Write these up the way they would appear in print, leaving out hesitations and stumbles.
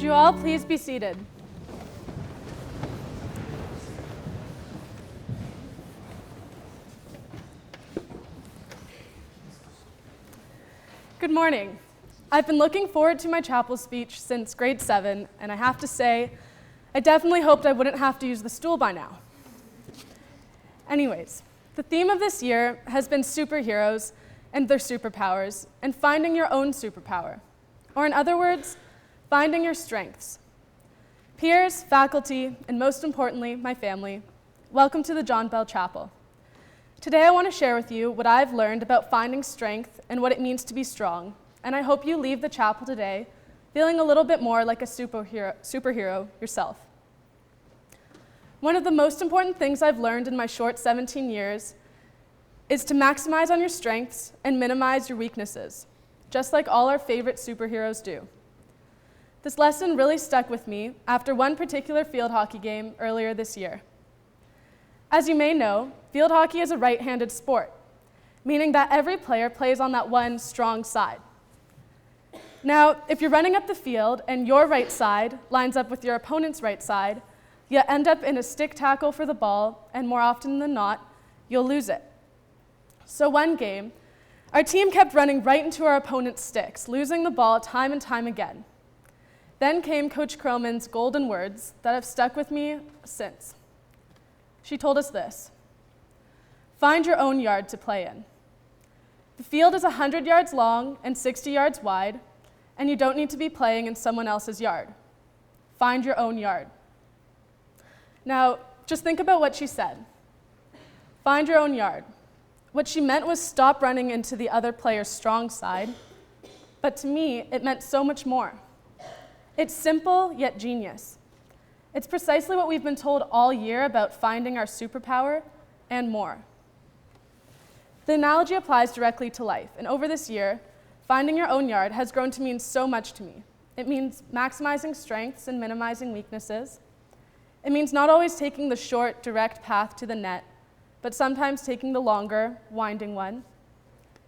Would you all please be seated? Good morning. I've been looking forward to my chapel speech since grade 7, and I have to say, I definitely hoped I wouldn't have to use the stool by now. Anyways, the theme of this year has been superheroes and their superpowers, and finding your own superpower. Or in other words, finding your strengths. Peers, faculty, and most importantly, my family, welcome to the John Bell Chapel. Today I want to share with you what I've learned about finding strength and what it means to be strong, and I hope you leave the chapel today feeling a little bit more like a superhero yourself. One of the most important things I've learned in my short 17 years is to maximize on your strengths and minimize your weaknesses, just like all our favorite superheroes do. This lesson really stuck with me after one particular field hockey game earlier this year. As you may know, field hockey is a right-handed sport, meaning that every player plays on that one strong side. Now, if you're running up the field and your right side lines up with your opponent's right side, you end up in a stick tackle for the ball, and more often than not, you'll lose it. So one game, our team kept running right into our opponent's sticks, losing the ball time and time again. Then came Coach Krillman's golden words that have stuck with me since. She told us this: find your own yard to play in. The field is 100 yards long and 60 yards wide, and you don't need to be playing in someone else's yard. Find your own yard. Now, just think about what she said. Find your own yard. What she meant was stop running into the other player's strong side, but to me, it meant so much more. It's simple, yet genius. It's precisely what we've been told all year about finding our superpower and more. The analogy applies directly to life, and over this year, finding your own yard has grown to mean so much to me. It means maximizing strengths and minimizing weaknesses. It means not always taking the short, direct path to the net, but sometimes taking the longer, winding one.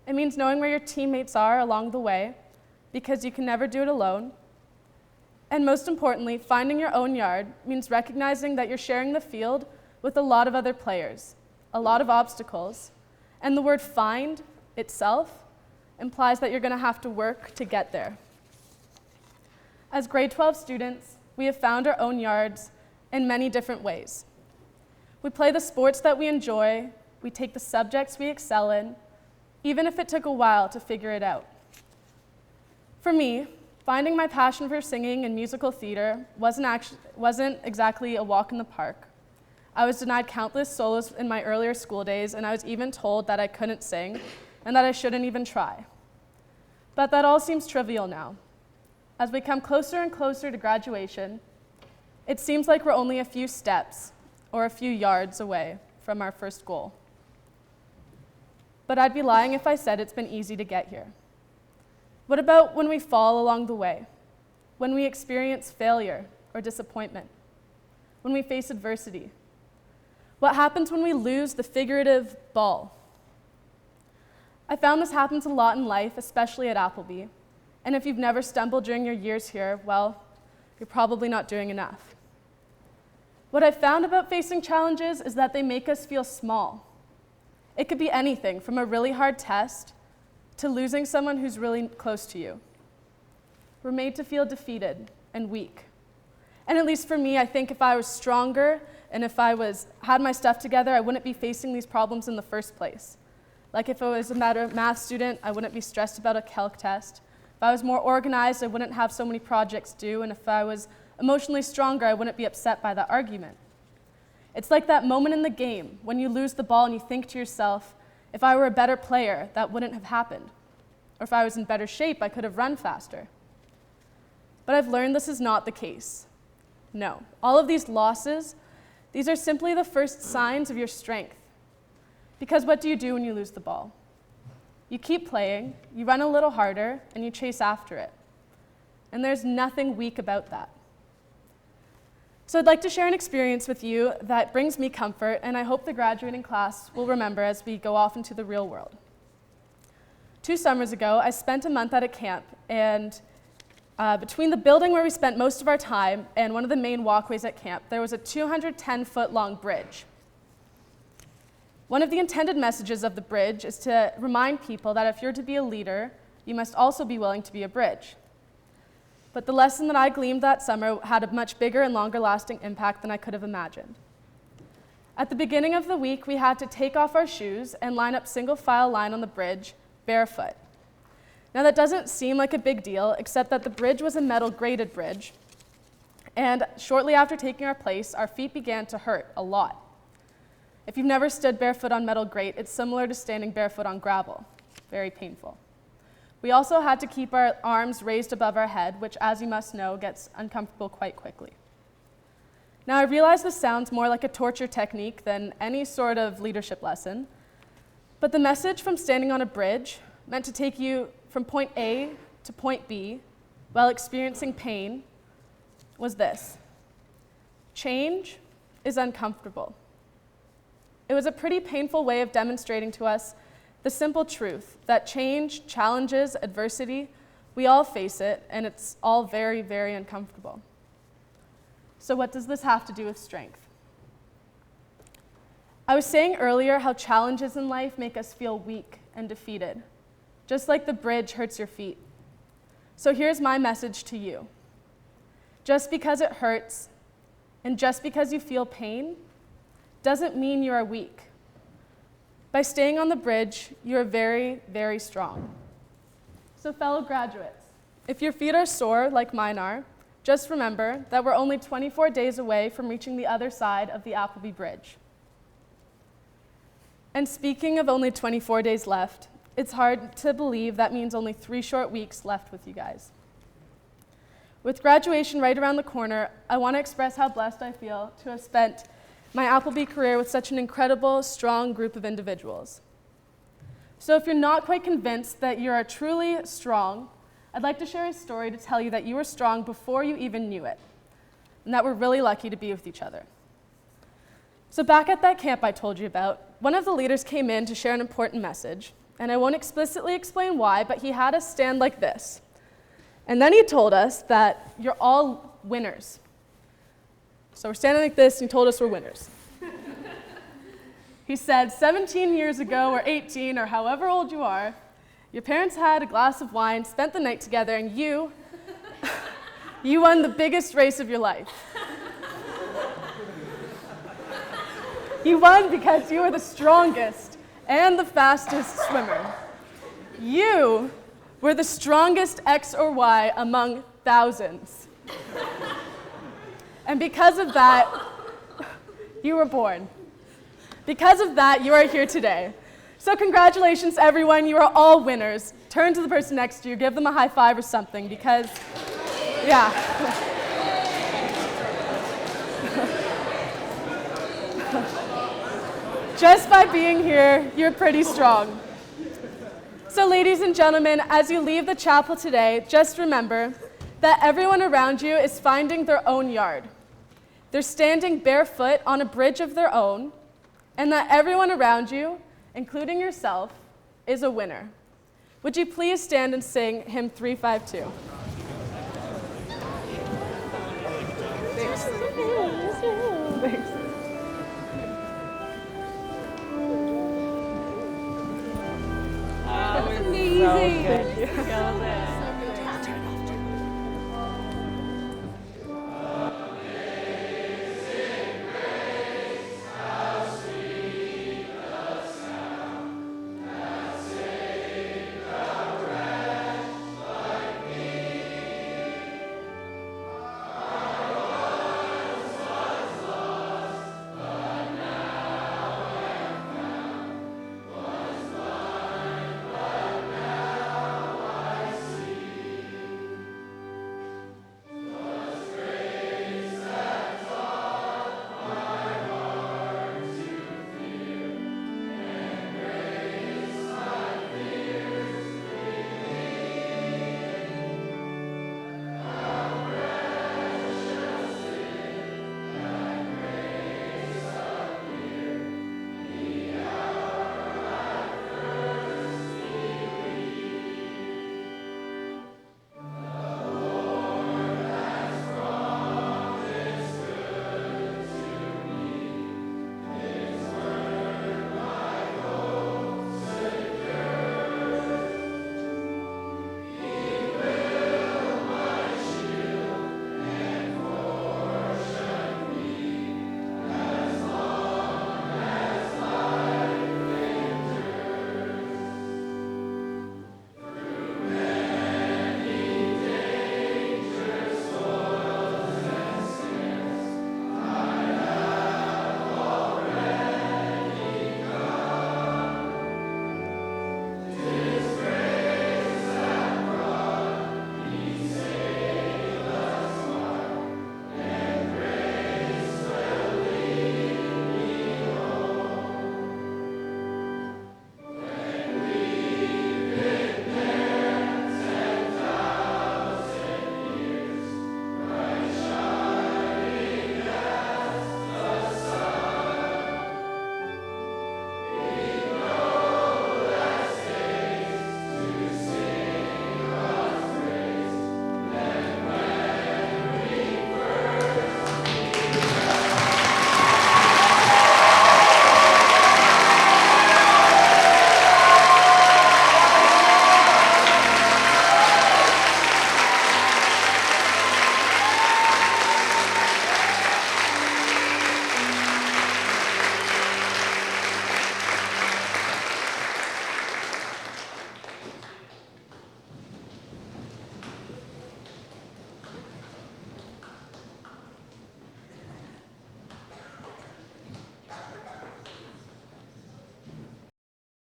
It means knowing where your teammates are along the way, because you can never do it alone. And most importantly, finding your own yard means recognizing that you're sharing the field with a lot of other players, a lot of obstacles, and the word find itself implies that you're going to have to work to get there. As grade 12 students, we have found our own yards in many different ways. We play the sports that we enjoy, we take the subjects we excel in, even if it took a while to figure it out. For me, finding my passion for singing and musical theater wasn't exactly a walk in the park. I was denied countless solos in my earlier school days, and I was even told that I couldn't sing and that I shouldn't even try. But that all seems trivial now. As we come closer and closer to graduation, it seems like we're only a few steps or a few yards away from our first goal. But I'd be lying if I said it's been easy to get here. What about when we fall along the way? When we experience failure or disappointment? When we face adversity? What happens when we lose the figurative ball? I found this happens a lot in life, especially at Appleby. And if you've never stumbled during your years here, well, you're probably not doing enough. What I've found about facing challenges is that they make us feel small. It could be anything from a really hard test to losing someone who's really close to you. We're made to feel defeated and weak. And at least for me, I think if I was stronger and if I had my stuff together, I wouldn't be facing these problems in the first place. Like if I was a math student, I wouldn't be stressed about a calc test. If I was more organized, I wouldn't have so many projects due. And if I was emotionally stronger, I wouldn't be upset by that argument. It's like that moment in the game when you lose the ball and you think to yourself, if I were a better player, that wouldn't have happened. Or if I was in better shape, I could have run faster. But I've learned this is not the case. No, all of these losses, these are simply the first signs of your strength. Because what do you do when you lose the ball? You keep playing, you run a little harder, and you chase after it. And there's nothing weak about that. So I'd like to share an experience with you that brings me comfort, and I hope the graduating class will remember as we go off into the real world. 2 summers ago, I spent a month at a camp, and Between the building where we spent most of our time and one of the main walkways at camp, there was a 210-foot-long bridge. One of the intended messages of the bridge is to remind people that if you're to be a leader, you must also be willing to be a bridge. But the lesson that I gleaned that summer had a much bigger and longer-lasting impact than I could have imagined. At the beginning of the week, we had to take off our shoes and line up single file line on the bridge, barefoot. Now that doesn't seem like a big deal, except that the bridge was a metal grated bridge, and shortly after taking our place, our feet began to hurt a lot. If you've never stood barefoot on metal grate, it's similar to standing barefoot on gravel. Very painful. We also had to keep our arms raised above our head, which, as you must know, gets uncomfortable quite quickly. Now, I realize this sounds more like a torture technique than any sort of leadership lesson, but the message from standing on a bridge, meant to take you from point A to point B while experiencing pain, was this: change is uncomfortable. It was a pretty painful way of demonstrating to us the simple truth that change, challenges, adversity, we all face it, and it's all very, very uncomfortable. So what does this have to do with strength? I was saying earlier how challenges in life make us feel weak and defeated, just like the bridge hurts your feet. So here's my message to you. Just because it hurts, and just because you feel pain, doesn't mean you are weak. By staying on the bridge, you are very, very strong. So fellow graduates, if your feet are sore like mine are, just remember that we're only 24 days away from reaching the other side of the Appleby Bridge. And speaking of only 24 days left, it's hard to believe that means only 3 short weeks left with you guys. With graduation right around the corner, I want to express how blessed I feel to have spent my Appleby career with such an incredible, strong group of individuals. So if you're not quite convinced that you are truly strong, I'd like to share a story to tell you that you were strong before you even knew it, and that we're really lucky to be with each other. So back at that camp I told you about, one of the leaders came in to share an important message, and I won't explicitly explain why, but he had us stand like this. And then he told us that you're all winners. So we're standing like this, and he told us we're winners. He said, 17 years ago, or 18, or however old you are, your parents had a glass of wine, spent the night together, and you won the biggest race of your life. You won because you were the strongest and the fastest swimmer. You were the strongest X or Y among thousands. And because of that, you were born. Because of that, you are here today. So congratulations, everyone. You are all winners. Turn to the person next to you, give them a high five or something, because, yeah. Just by being here, you're pretty strong. So ladies and gentlemen, as you leave the chapel today, just remember that everyone around you is finding their own yard. They're standing barefoot on a bridge of their own, and that everyone around you, including yourself, is a winner. Would you please stand and sing hymn 352? Thanks. Thanks. Amazing. Thank you.